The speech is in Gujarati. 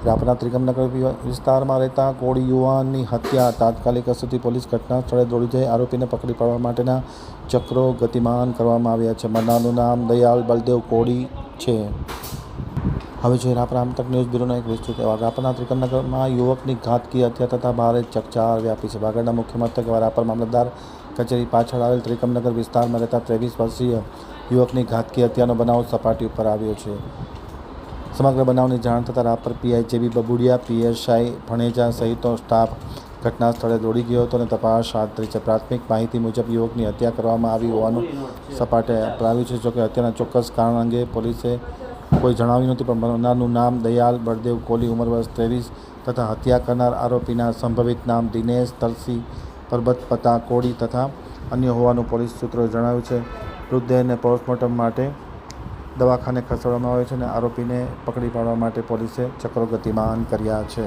રાપરના ત્રિકમનગર વિસ્તારમાં રહેતા કોળી યુવાનની હત્યા. તાત્કાલિક અસરથી પોલીસ ઘટના સ્થળે દોડી જઈ આરોપીને પકડી પાડવા માટેના ચક્રો ગતિમાન કરવામાં આવ્યા છે. મરનારનું નામ દયાલ બલદેવ કોળી છે. હવે જોઈએ રાપર આમતક ન્યૂઝ બ્યુરોનો એક વિસ્તૃત અહેવાલ. રાપરના ત્રિકમનગરમાં યુવકની ઘાતકી હત્યા થતાં ભારે ચકચાર વ્યાપી છે. વાગડના મુખ્ય મથક એવા રાપર મામલતદાર કચેરી પાછળ આવેલ ત્રિકમનગર વિસ્તારમાં રહેતા 23 વર્ષીય યુવકની ઘાતકી હત્યાનો બનાવ સપાટી ઉપર આવ્યો છે. સમગ્ર બનાવની જાણ થતાં રાપર પીઆઈ જેબી બબુડિયા, પીએસઆઈ ભણેજા સહિતનો સ્ટાફ ઘટના સ્થળે દોડી ગયો હતો અને તપાસ હાથ ધરી છે. પ્રાથમિક માહિતી મુજબ યુવકની હત્યા કરવામાં આવી હોવાનું સપાટે આવ્યું છે. જોકે હત્યાના ચોક્કસ કારણ અંગે પોલીસે કોઈ જણાવ્યું નથી, પણ મરનારનું નામ દયાલ બળદેવ કોલી, ઉંમર વર્ષ 23 તથા હત્યા કરનાર આરોપીના સંભવિત નામ દિનેશ તરસી પરબત પતા કોળી તથા અન્ય હોવાનું પોલીસ સૂત્રોએ જણાવ્યું છે. મૃતદેહને પોસ્ટમોર્ટમ માટે દવાખાને ખસેડવામાં આવ્યો છે અને આરોપીને પકડી પાડવા માટે પોલીસે ચક્રો ગતિમાન કર્યા છે.